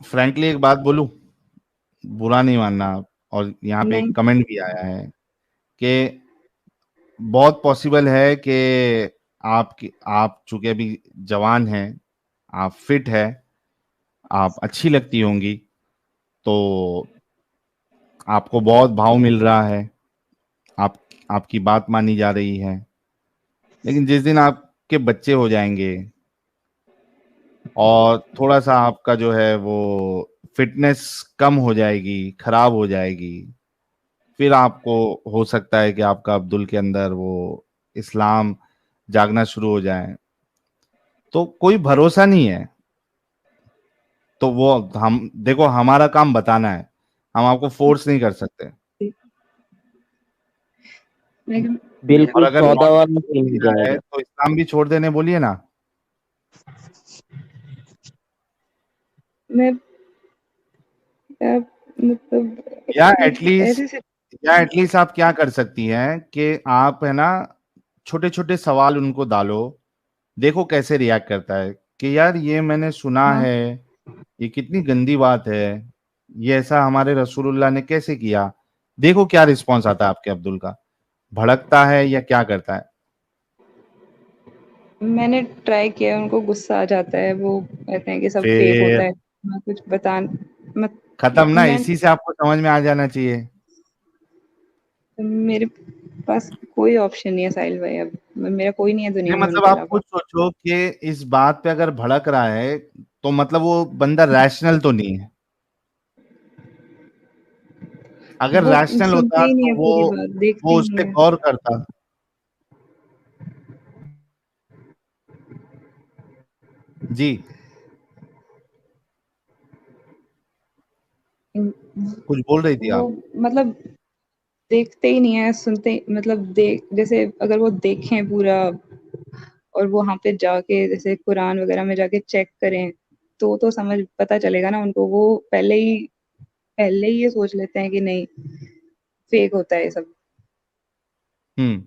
Frankly एक बात बोलूं, बुरा नहीं मानना आप, और यहाँ पे नहीं। एक कमेंट भी आया है कि बहुत पॉसिबल है कि आप चूंकि अभी जवान हैं, आप फिट है, आप अच्छी लगती होंगी, तो आपको बहुत भाव मिल रहा है, आप आपकी बात मानी जा रही है। लेकिन जिस दिन आपके बच्चे हो जाएंगे और थोड़ा सा आपका जो है वो फिटनेस कम हो जाएगी, खराब हो जाएगी, फिर आपको हो सकता है कि आपका अब्दुल के अंदर वो इस्लाम जागना शुरू हो जाए। तो कोई भरोसा नहीं है। तो वो हम देखो, हमारा काम बताना है, हम आपको फोर्स नहीं कर सकते। लेकिन और बिल्कुल अगर सौदा लॉजिक वाला नहीं सीन दे रहा है जाएगा। तो इस्लाम भी छोड़ देने बोलिए ना। मैं मतलब या ऐसे एटलीस्ट या एटलीस्ट आप क्या कर सकती हैं कि आप है ना, छोटे छोटे सवाल उनको डालो, देखो कैसे रिएक्ट करता है कि यार ये मैंने सुना हाँ, है, ये कितनी गंदी बात है, ये ऐसा हमारे रसूलुल्लाह ने कैसे किया। देखो क्या रिस्पॉन्स आता है आपके अब्दुल का, भड़कता है या क्या करता है। मैंने ट्राई किया, उनको गुस्सा आ जाता है, वो कहते हैं कि सब फेक होता फिर है। मैं कुछ बता मत खत्म ना, मैं इसी से आपको समझ में आ जाना चाहिए। मेरे पास कोई ऑप्शन नहीं है साहिल भाई, अब मेरा कोई नहीं है दुनिया नहीं में मतलब उनके आप अलावा। खुद सोचो कि इस बात पे अगर भड़क रहा है तो मतलब वो बंदा रैशनल तो नहीं है। अगर वो रैशनल सुनते होता ही नहीं तो है पूरी बात, देखते वो ही उस नहीं पे है। गौर करता। जी, कुछ बोल रही थी वो आप। मतलब देखते ही नहीं है, सुनते मतलब देख जैसे अगर वो देखें पूरा और वो वहां पे जाके जैसे कुरान वगैरह में जाके चेक करें, तो समझ पता चलेगा ना उनको। वो पहले ही ये सोच लेते हैं कि नहीं, फेक होता है ये सब। हम्म।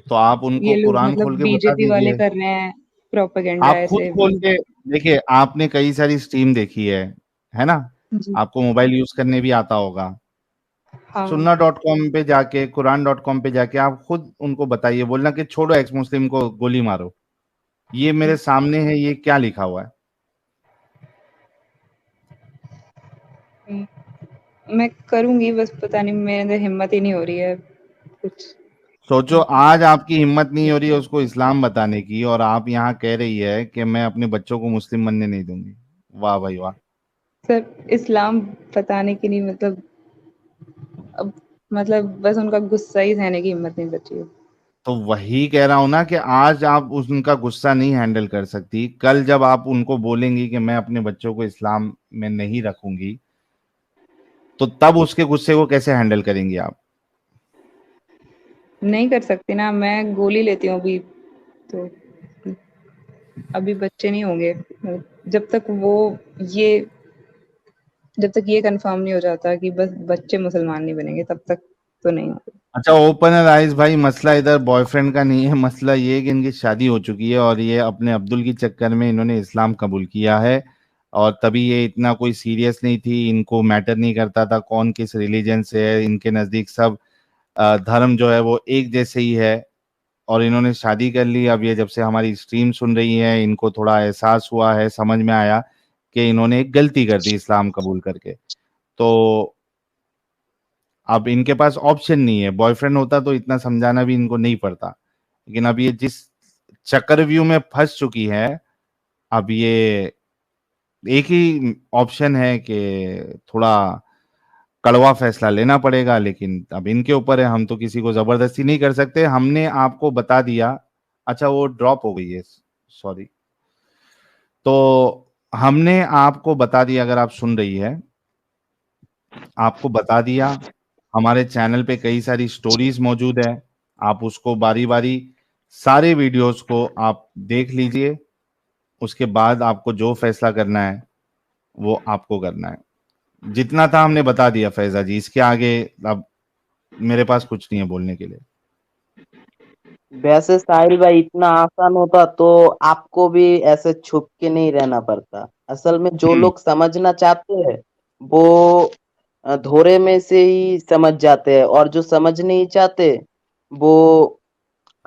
तो आप ये उनको लोग कुरान मतलब खोल के बता बीजेपी वाले दीजिए। कर रहे हैं प्रोपेगेंडा आप खुद ऐसे। खोल के देखिए, आपने कई सारी स्ट्रीम देखी है ना, जी। आपको मोबाइल यूज करने भी आता होगा। हाँ। sunnah.com पे जाके, कुरान.com पे जाके आप खुद उनको बताइए, बोलना कि छोड़ो एक्स मुस्लिम को गोली मारो, ये मेरे सामने है, ये क्या लिखा हुआ है। मैं करूंगी, बस पता नहीं मेरे अंदर हिम्मत ही नहीं हो रही है कुछ। सोचो, आज आपकी हिम्मत नहीं हो रही है उसको इस्लाम बताने की, और आप यहाँ कह रही है कि मैं अपने बच्चों को मुस्लिम बनने नहीं दूंगी। वाह भाई वाह। सर इस्लाम बताने की नहीं, मतलब अब मतलब बस उनका गुस्सा ही सहने की हिम्मत नहीं बची है। तो वही कह रहा हूं ना कि आज आप उनका गुस्सा नहीं हैंडल कर सकती, कल जब आप उनको बोलेंगी कि मैं अपने बच्चों को इस्लाम में नहीं रखूंगी, तो तब उसके गुस्से को कैसे हैंडल करेंगी आप। नहीं कर सकती ना, मैं गोली लेती हूँ अभी तो। अभी बच्चे नहीं होंगे जब तक वो ये जब तक ये कंफर्म नहीं हो जाता कि बस बच्चे मुसलमान नहीं बनेंगे, तब तक तो नहीं होगा। अच्छा, ओपन राइज भाई, मसला इधर बॉयफ्रेंड का नहीं है, मसला ये है कि इनकी शादी हो चुकी है और ये अपने अब्दुल के चक्कर में इन्होंने इस्लाम कबूल किया है। और तभी ये इतना कोई सीरियस नहीं थी, इनको मैटर नहीं करता था कौन किस रिलीजन से है, इनके नज़दीक सब धर्म जो है वो एक जैसे ही है। और इन्होंने शादी कर ली। अब ये जब से हमारी स्ट्रीम सुन रही है, इनको थोड़ा एहसास हुआ है, समझ में आया कि इन्होंने एक गलती कर दी इस्लाम कबूल करके। तो अब इनके पास ऑप्शन नहीं है, बॉयफ्रेंड होता तो इतना समझाना भी इनको नहीं पड़ता। लेकिन अब ये जिस चक्रव्यूह में फंस चुकी है, अब ये एक ही ऑप्शन है कि थोड़ा कड़वा फैसला लेना पड़ेगा। लेकिन अब इनके ऊपर है, हम तो किसी को जबरदस्ती नहीं कर सकते, हमने आपको बता दिया। अच्छा, वो ड्रॉप हो गई है, सॉरी। तो हमने आपको बता दिया, अगर आप सुन रही है, आपको बता दिया। हमारे चैनल पे कई सारी स्टोरीज मौजूद है, आप उसको बारी बारी सारे वीडियोस को आप देख लीजिए। उसके बाद आपको जो फैसला करना है वो आपको करना है। जितना था हमने बता दिया फैजा जी, इसके आगे अब मेरे पास कुछ नहीं है बोलने के लिए। वैसे साहिल भाई इतना आसान होता तो आपको भी ऐसे छुप के नहीं रहना पड़ता। असल में जो हम्म। लोग समझना चाहते हैं वो धोरे में से ही समझ जाते हैं, और जो समझ नहीं चाहते वो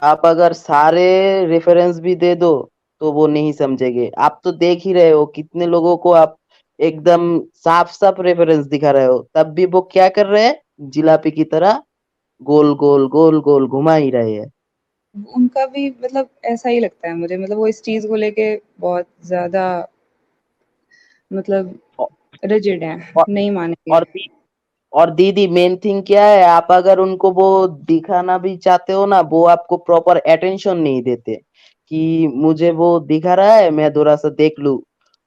आप अगर सारे रेफरेंस भी दे दो तो वो नहीं समझेंगे। आप तो देख ही रहे हो कितने लोगों को आप एकदम साफ साफ रेफरेंस दिखा रहे हो, तब भी वो क्या कर रहे हैं, जिलापी की तरह गोल गोल गोल गोल घुमा ही रहे हैं। उनका भी मतलब ऐसा ही लगता है मुझे, मतलब वो इस चीज को लेके बहुत ज्यादा मतलब औ- रिजिड है, और नहीं मानेंगे। और दी, और दीदी मेन थिंग क्या है, आप अगर उनको वो दिखाना भी चाहते हो ना, वो आपको प्रॉपर अटेंशन नहीं देते कि मुझे वो दिखा रहा है मैं थोड़ा सा देख लूं,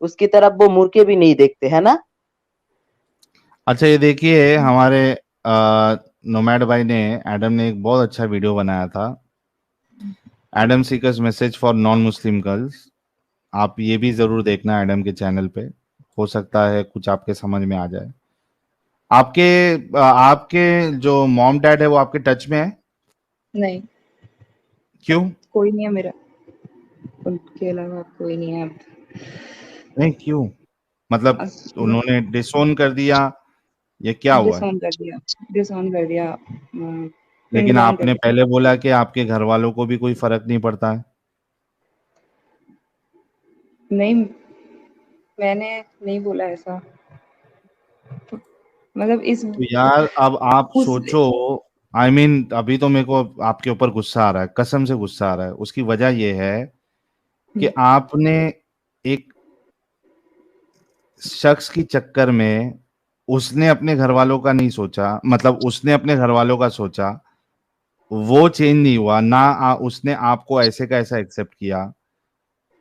उसकी तरफ वो मुड़ के भी नहीं देखते, है ना। अच्छा ये देखिए, हमारे नोमैड भाई ने, एडम ने एक बहुत अच्छा वीडियो बनाया था, Adam seekers message for non Muslim girls. आप ये भी जरूर देखना एडम के चैनल पे, हो सकता है कुछ आपके समझ में आ जाए। आपके आपके जो मॉम डैड है वो आपके टच में है? नहीं, क्यों? कोई नहीं है मेरा, उनके अलावा कोई नहीं है अब। नहीं क्यों, मतलब उन्होंने डिसोन कर दिया, ये क्या हुआ है? डिसोन कर दिया, डिसोन कर दिया, पिन लेकिन डाउन कर आपने दिया। पहले बोला कि आपके घर वालों को भी कोई फर्क नहीं पड़ता है। नहीं, मैंने नहीं बोला ऐसा, मतलब इस तो यार अब आप उस सोचो, आई मीन अभी तो मेरे को आपके ऊपर गुस्सा आ रहा है, कसम से गुस्सा आ रहा है। उसकी वजह यह है कि आपने एक शख्स की चक्कर में, उसने अपने घर वालों का नहीं सोचा, मतलब उसने अपने घर वालों का सोचा, वो चेंज नहीं हुआ ना, उसने आपको ऐसे का ऐसा एक्सेप्ट किया,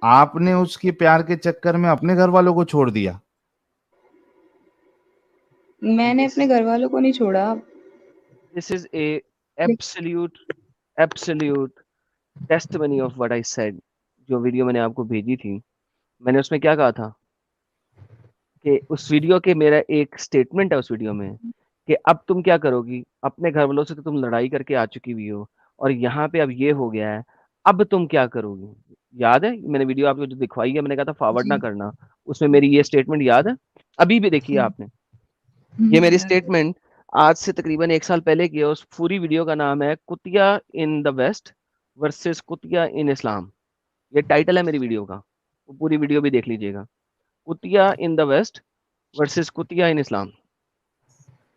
आपने उसके प्यार के चक्कर में अपने घर वालों को छोड़ दिया। मैंने दिस अपने घर वालों को नहीं छोड़ा। This is a absolute absolute testimony of what I said. जो वीडियो मैंने आपको भेजी थी, मैंने उसमें क्या कहा था कि उस वीडियो के, मेरा एक स्टेटमेंट है उस वीडियो में कि अब तुम क्या करोगी, अपने घर वालों से तो तुम लड़ाई करके आ चुकी हुई हो और यहाँ पे अब ये हो गया है, अब तुम क्या करोगी। याद है मैंने वीडियो आपको जो दिखवाई है, मैंने कहा था फॉरवर्ड ना जी। करना, उसमें मेरी ये स्टेटमेंट याद है, अभी भी देखिए आपने। ये मेरी याद है। स्टेटमेंट आज से तकरीबन 1 साल पहले की है। उस पूरी वीडियो का नाम है कुतिया इन द वेस्ट वर्सेस कुतिया इन इस्लाम। ये टाइटल है मेरी वीडियो का, वो पूरी वीडियो भी देख लीजिएगा। कुतिया इन द वेस्ट वर्सेस कुतिया इन इस्लाम।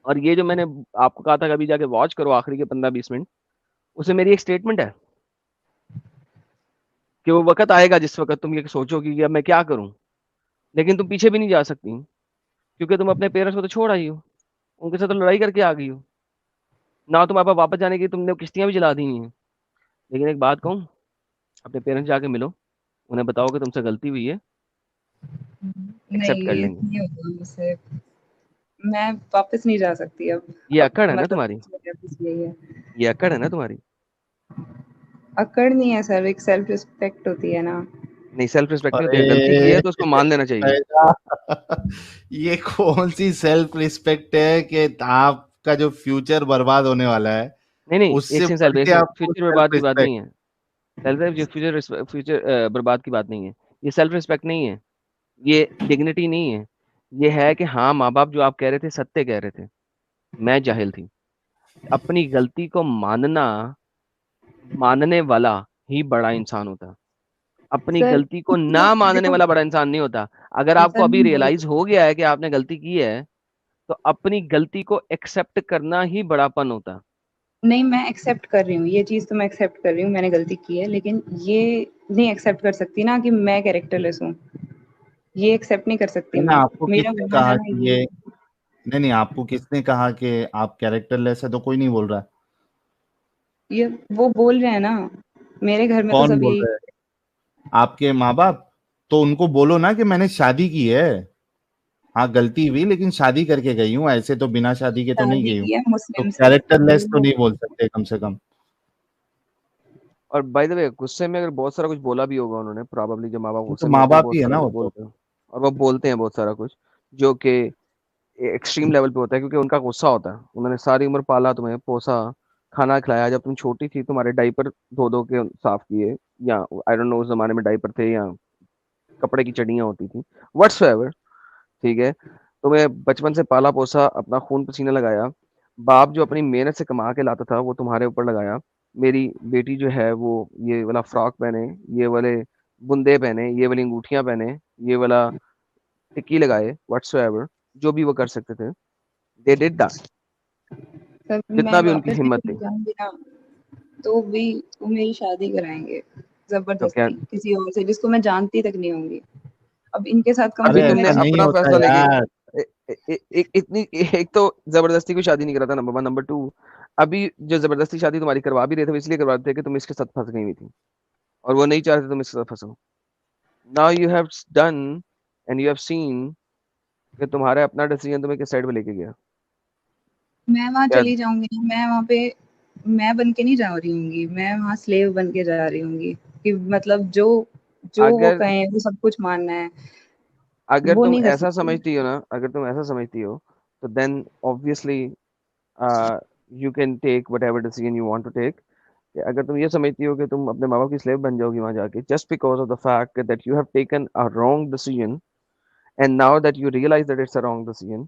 और ये जो मैंने आपको कहा था कि अभी जाके वॉच करो आखिरी के 15-20 मिनट, उसमें मेरी एक स्टेटमेंट है कि वो वक्त आएगा जिस वक्त तुम ये सोचोगी कि अब मैं क्या करूं, लेकिन तुम पीछे भी नहीं जा सकती क्योंकि तुम अपने पेरेंट्स को तो छोड़ आई हो, उनके साथ तो लड़ाई करके आ गई हो ना, तुम्हारे पास वापस जाने की, तुमने किश्तियां भी जला दी हैं। लेकिन एक बात कहूँ, अपने पेरेंट्स जाके मिलो, उन्हें बताओ कि तुमसे गलती हुई है, एक्सेप्ट नहीं, कर ये लेंगे। नहीं होगा मुझसे, मैं वापस नहीं जा सकती अब। ये अकड़ है ना मतलब तुम्हारी, बस यही है। ये अकड़ है ना तुम्हारी। अकड़ नहीं है सर, एक सेल्फ रिस्पेक्ट होती है ना। नहीं, सेल्फ रिस्पेक्ट नहीं होती है, गलती की अरे है तो उसको मान लेना चाहिए। ये कौन सी सेल्फ रिस्पेक्ट है कि आपका जो फ्यूचर बर्बाद होने वाला है, नहीं नहीं, एक उससे सेकंड बढ़ सेल्फ, एक के सेकंड, आपको फ्यूचर सेल्फ बर्बाद की बात रिस्पेक्ट। नहीं है। सेल्फ फ्यूचर फ्यूचर बर्बाद की बात नहीं है। ये सेल्फ रिस्पेक्ट नहीं है, ये डिग्निटी नहीं है। ये है कि हाँ, माँ बाप जो आप कह रहे थे सत्य कह रहे थे, मैं जाहिल थी। अपनी गलती को मानना, मानने वाला ही बड़ा इंसान होता है। अपनी सर गलती को मतलब ना मानने देखो, वाला बड़ा इंसान नहीं होता। अगर आपको सर अभी मैं बोल रियलाइज हो गया है कि आपने गलती की है, तो अपनी गलती को एक्सेप्ट करना ही बड़ापन होता है। नहीं, मैं एक्सेप्ट कर रही हूँ, ये चीज़ तो मैं एक्सेप्ट कर रही हूँ, मैंने गलती की है, लेकिन ये नहीं एक्सेप्ट कर सकती ना कि मैं कैरेक्टरलेस हूँ। ये एक्सेप्ट नहीं कर सकती नहीं, मैं। आपको मेरा किसने गुनाह है कहा ना कि ये। ये, नहीं नहीं, आपको किसने कहा कि आप कैरेक्टरलेस है? तो कोई नहीं बोल रहा है। ये वो बोल रहे हैं ना, मेरे घर में तो कौन सब बोल यही। रहा है? आपके माँ बाप? तो उनको बोलो ना कि मैंने शादी की है, हाँ गलती हुई लेकिन शादी करके गई हूँ, ऐसे तो बिना शादी के तो नहीं शादी गई हूँ। की है तो मुस्लिम से, फिर कैरेक्टरलेस तो वो नहीं बोल सकते कम से कम। और बाय द वे, गुस्से में अगर बहुत सारा कुछ बोला भी होगा उन्होंने, प्रोबेबली जब माँ बाप तो गुस्से में माँ होते हैं बाप बहुत ही है सारा ना कुछ वो तो। बोलते हैं। और वो बोलते हैं बहुत सारा कुछ जो कि एक्सट्रीम लेवल पे होता है, क्योंकि उनका गुस्सा होता है। उन्होंने सारी उम्र पाला तुम्हें, पोसा, खाना खिलाया, जब तुम छोटी थी तुम्हारे डायपर धो धो के साफ किए, या आई डोंट नो उस जमाने में डायपर थे या कपड़े की चड्डियां होती थी, व्हाट्सएवर, ठीक है। तुम्हें बचपन से पाला पोसा, अपना खून पसीना लगाया, बाप जो अपनी मेहनत से कमा के लाता था वो तुम्हारे ऊपर लगाया। मेरी बेटी जो है वो ये वाला फ्रॉक पहने, ये वाले बुंदे पहने, ये वाली अंगूठियां पहने, ये वाला टिक्की लगाए, व्हाट्सएवर, जो भी वो कर सकते थे, दे डिड दैट, सर मैं जितना भी उनकी वापस भी हिम्मत चली थी। जाऊंगी ना, तो भी वो मेरी शादी कराएंगे तो क्या, जबरदस्ती किसी और से जिसको मैं जानती तक नहीं होंगी। अब इनके साथ कम अभी से अरे कम मैं तुमने ऐसा नहीं 6 अपना होता फैसला लेके यार। इतनी एक तो जबरदस्ती कोई शादी नहीं करा था, नंबर वन। नंबर टू, अभी जो जबरदस्ती शादी तुम्हारी करवा भी रहे थे वो इसलिए करवा रहे थे कि तुम इसके साथ फंस गई हुई थी, और वो नहीं चाह रहे थे तुम इसके साथ फंसो। Now you have done and you have seen कि तुम्हारा अपना डिसीजन तुम्हें किस साइड पे लेके गया। मैं वहाँ क्या, चली जाऊंगी ना, मैं वहाँ पे मैं बन के नहीं जा रही होंगी, मैं वहाँ स्लेव बन के जा रही होंगी कि मतलब जो जो वो अगर कहें वो सब कुछ मानना है, अगर वो तुम नहीं कर ऐसा सकती। समझती हो ना, अगर तुम ऐसा समझती हो, तो then obviously you can take whatever decision you want to take. अगर तुम ये समझती हो कि तुम अपने माँ बाप की स्लेव बन जाओगी वहां जाके, just because of the fact that you have taken a wrong decision, and now that you realize that it's a wrong decision,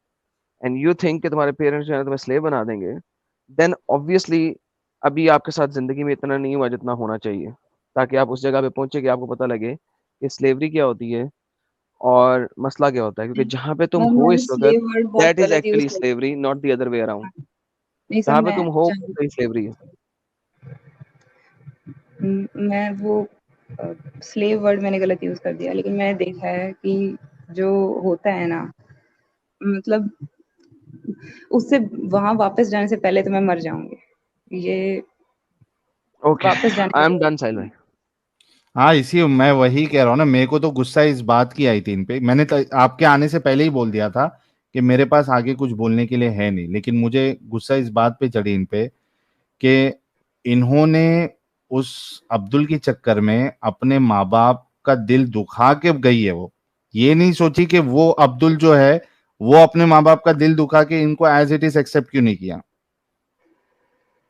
and you think कि तुम्हारे पेरेंट्स जो है तुम्हें स्लेव बना देंगे, देन ऑब्वियसली अभी आपके साथ जिंदगी में इतना नहीं हुआ जितना होना चाहिए, ताकि आप उस जगह पे पहुंचे कि आपको पता लगे कि स्लेवरी क्या होती है और मसला क्या होता है। क्योंकि जहां पे तुम मैं हो मैंने इस वक्त, स्लेव वर्ड बहुत दैट इज गलत यूज एक्चुअली कर slavery, not the other way around. नहीं सर, जहां पे मैं तुम हो जान वही स्लेवरी है। मैं वो स्लेव वर्ड मैंने गलत यूज कर दिया, लेकिन मैंने देखा है कि जो होता है ना, मतलब उससे वहां वापस जाने से पहले तो मैं मर जाऊंगी, ये ओके, वापस जाने आई की एम जरूरत डन साहिल भाई। हाँ, इसी मैं वही कह रहा हूँ ना, मेरे को तो गुस्सा इस बात की आई थी इन पे। मैंने तो आपके आने से पहले ही बोल दिया था कि मेरे पास आगे कुछ बोलने के लिए है नहीं, लेकिन मुझे गुस्सा इस बात पे चढ़ी इन पे कि इन्होंने उस अब्दुल के चक्कर में अपने माँ बाप का दिल दुखा के गई है। वो ये नहीं सोची कि वो अब्दुल जो है वो अपने माँ बाप का दिल दुखा के इनको एज इट इज एक्सेप्ट क्यों नहीं किया।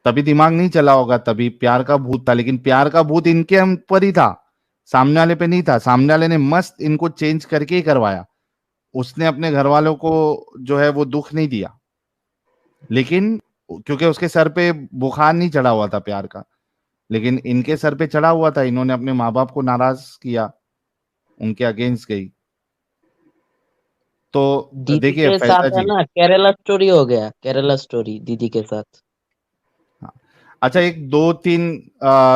तभी दिमाग नहीं चला होगा, तभी प्यार का भूत था, लेकिन प्यार का भूत इनके हम पर ही था, सामने वाले पे नहीं था। सामने वाले ने मस्त इनको चेंज करके ही करवाया। उसने अपने घर वालों को जो है वो दुख नहीं दिया, लेकिन क्योंकि उसके सर पे बुखार नहीं चढ़ा हुआ था प्यार का, लेकिन इनके सर पे चढ़ा हुआ था। इन्होंने अपने माँ बाप को नाराज किया, उनके अगेंस्ट गई। तो दीदी देखिए के फैजा साथ है जी। ना, केरला स्टोरी हो गया, केरला स्टोरी दीदी के साथ। हाँ। अच्छा, एक दो तीन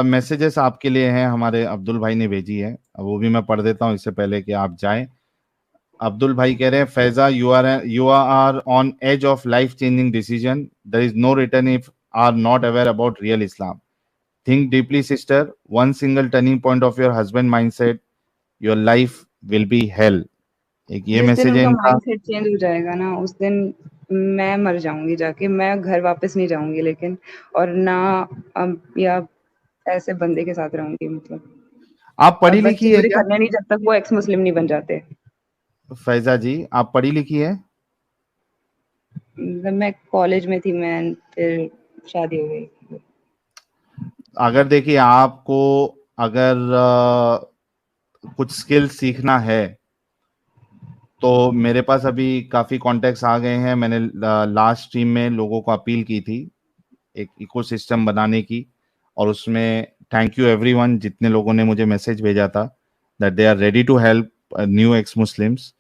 मैसेजेस आपके लिए हैं, हमारे अब्दुल भाई ने भेजी है, वो भी मैं पढ़ देता हूँ इससे पहले कि आप जाएं। अब्दुल भाई कह रहे हैं, Faiza you are on edge of life changing decision, there is no return if are not aware about real Islam. Think deeply sister, one single turning point of your husband mindset, your life will be hell. एक ये जिस दिन message है उनका इनका। Mindset change हो जाएगा ना, उस दिन मैं मर जाऊंगी जाके, मैं घर वापस नहीं जाऊंगी, लेकिन और ना या ऐसे बंदे के साथ रहूंगी मतलब। आप और पढ़ी बच्चे लिखी है पूरे क्या करने नहीं जब तक वो एक्स मुस्लिम नहीं बन जाते। फैजा जी? आप पढ़ी लिखी है? जब मैं कॉलेज में थी, मैं फिर शादी हो गई। अगर देखिए आपको, अगर कुछ स्किल सीखना है तो मेरे पास अभी काफी कॉन्टेक्ट्स आ गए हैं। मैंने लास्ट स्ट्रीम में लोगों को अपील की थी एक इकोसिस्टम बनाने की, और उसमें थैंक यू एवरीवन जितने लोगों ने मुझे मैसेज भेजा था that they are ready to help new ex Muslims.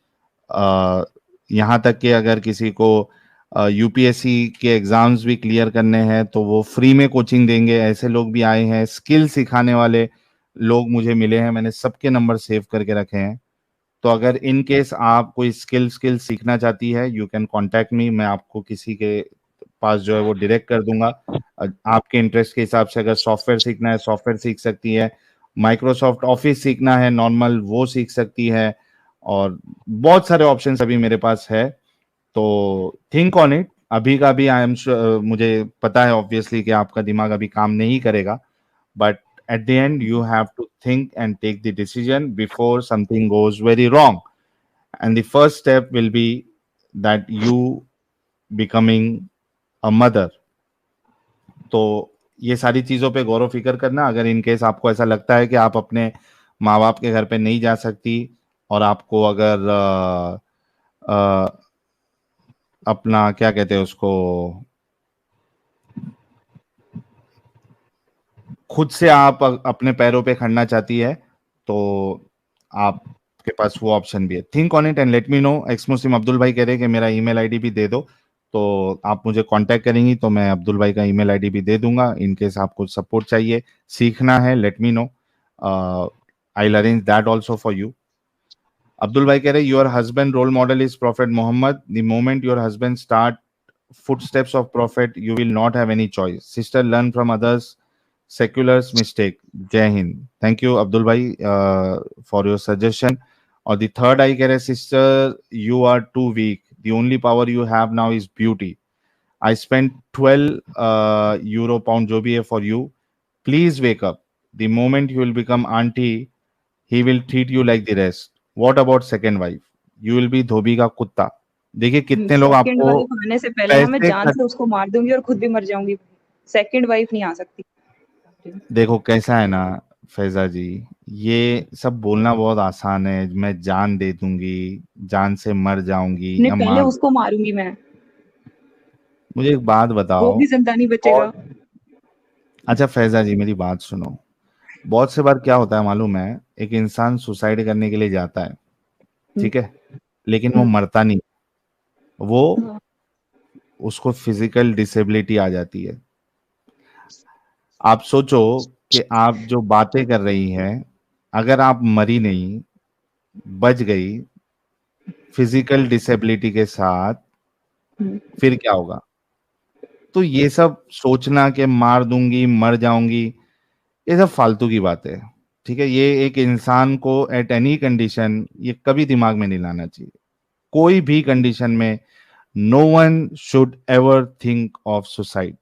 यहाँ तक कि अगर किसी को यूपीएससी के एग्जाम्स भी क्लियर करने हैं तो वो फ्री में कोचिंग देंगे। ऐसे लोग भी आए हैं, स्किल सिखाने वाले लोग मुझे मिले हैं, मैंने सबके नंबर सेव करके रखे हैं। तो अगर इन केस आप कोई स्किल सीखना चाहती है, यू कैन कॉन्टैक्ट मी, मैं आपको किसी के पास जो है वो डायरेक्ट कर दूंगा। आपके इंटरेस्ट के हिसाब से अगर सॉफ्टवेयर सीखना है सॉफ्टवेयर सीख सकती है, माइक्रोसॉफ्ट ऑफिस सीखना है नॉर्मल वो सीख सकती है, और बहुत सारे ऑप्शंस अभी मेरे पास है। तो थिंक ऑन इट। अभी का भी आई एम, मुझे पता है ऑब्वियसली कि आपका दिमाग अभी काम नहीं करेगा, but at the end you have to think and take the decision before something goes very wrong, and the first step will be that you becoming a mother। तो ये सारी चीजों पे गौर व फिक्र करना। अगर इन केस आपको ऐसा लगता है कि आप अपने माँ बाप के घर पे नहीं जा सकती, और आपको अगर अपना क्या कहते हैं उसको, खुद से आप अपने पैरों पे खड़ना चाहती है तो आपके पास वो ऑप्शन भी है। Think on it and let me no. X मुस्लिम अब्दुल भाई कह रहे हैं कि मेरा ईमेल आईडी भी दे दो, तो आप मुझे कांटेक्ट करेंगी तो मैं अब्दुल भाई का ईमेल आईडी भी दे दूंगा। इन केस आपको सपोर्ट चाहिए, सीखना है, let me know, I will arrange that also for you. Abdul भाई कह रहे your husband role model is prophet Mohammed, the moment your husband start footsteps of prophet you will not have any choice, sister learn from others secular's mistake, jai hind। thank you abdul bhai for your suggestion। और the third आई कह रहे sister you are too weak, the only power you have now is beauty, I spent 12 euro pound जो भी है for you, please wake up, the moment you will become auntie he will treat you like the rest, what about second wife, you will be धोबी का कुत्ता। देखिए कितने लोग second आपको wife आने से पहले ना मैं पैसे जान से उसको मार दूंगी और खुद भी मर जाऊंगी। सेकंड वाइफ नहीं आ सकती। देखो कैसा है ना फैजा जी, ये सब बोलना बहुत आसान है, मैं जान दे दूंगी, जान से मर जाऊंगी नहीं, या पहले मार, उसको मारूंगी मैं, मुझे एक बात वो बताओ। भी जिंदा नहीं बचेगा। और अच्छा फैजा जी मेरी बात सुनो, बहुत से बार क्या होता है मालूम है, एक इंसान सुसाइड करने के लिए जाता है, ठीक है, लेकिन वो मरता नहीं, वो उसको फिजिकल डिसेबिलिटी आ जाती है। आप सोचो कि आप जो बातें कर रही हैं, अगर आप मरी नहीं, बच गई फिजिकल डिसेबिलिटी के साथ, फिर क्या होगा। तो ये सब सोचना कि मार दूंगी मर जाऊंगी, ये सब फालतू की बात है, ठीक है। ये एक इंसान को एट एनी कंडीशन ये कभी दिमाग में नहीं लाना चाहिए, कोई भी कंडीशन में। No one should ever think of suicide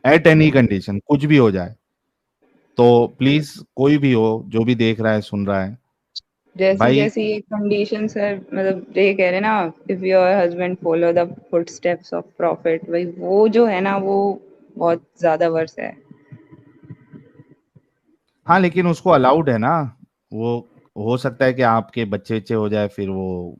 at any condition, कुछ भी हो जाए। तो प्लीज कोई भी हो जो भी देख रहा है सुन रहा है जैसी भाई, जैसी ये कंडीशन है, मतलब ये कह रहे ना, if your husband follow the footsteps of profit, भाई वो जो है ना वो बहुत ज्यादा वर्स है। हाँ लेकिन उसको अलाउड है ना, वो हो सकता है कि आपके बच्चे बच्चे हो जाए, फिर वो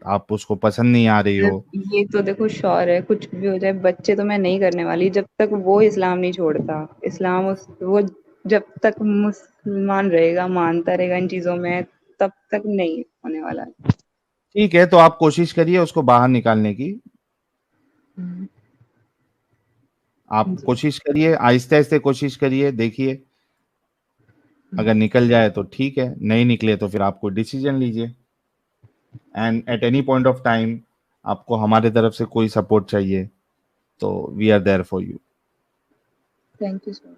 आप उसको पसंद नहीं आ रही हो। ये तो देखो श्योर है, कुछ भी हो जाए, बच्चे तो मैं नहीं करने वाली जब तक वो इस्लाम नहीं छोड़ता। इस्लाम वो जब तक मुसलमान रहेगा, मानता रहेगा इन चीजों में, तब तक नहीं होने वाला है। ठीक है, तो आप कोशिश करिए उसको बाहर निकालने की, आप कोशिश करिए, आहिस्ते आहिस्ते कोशिश करिए, देखिए अगर निकल जाए तो ठीक है, नहीं निकले तो फिर आपको डिसीजन लीजिए। And at any point of time आपको हमारे तरफ से कोई सपोर्ट चाहिए तो we are there for you. Thank you so much.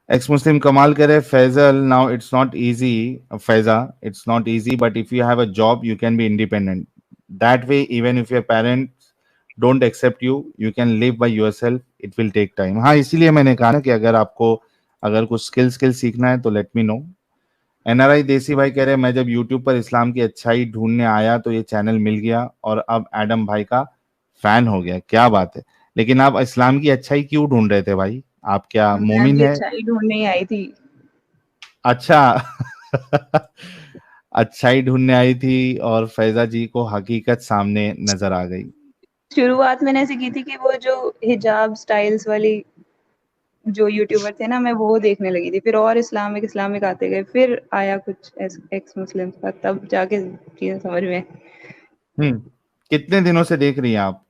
Ex Muslim Kamal करे Faisal, now it's not easy Faiza, it's not easy, but if you have a job you can be independent, that way even if your parents don't accept you, you can live by yourself, it will take time. हाँ इसीलिए मैंने कहा ना कि अगर कुछ skill सीखना है तो लेट मी नो। एनआरआई देसी भाई कह रहे हैं मैं जब यूट्यूब पर इस्लाम की अच्छाई ढूंढने आया तो ये चैनल मिल गया और अब एडम भाई का फैन हो गया, क्या बात है। लेकिन आप इस्लाम की अच्छाई क्यों ढूंढ रहे थे भाई, आप क्या मैं मोमिन भी है? अच्छाई ढूंढने ही आई थी। अच्छा अच्छाई ढूंढने आई थी और फैजा जी को हकीकत सामने नजर आ गई। शुरुआत मैंने ऐसे की थी कि वो जो हिजाब स्टाइल्स वाली जो यूट्यूबर थे ना, मैं वो देखने लगी थी, फिर और इस्लामिक इस्लामिक आते गए, फिर आया कुछ एक्स मुस्लिम का, तब जाके चीजें समझ में। कितने दिनों से देख रही हैं आप?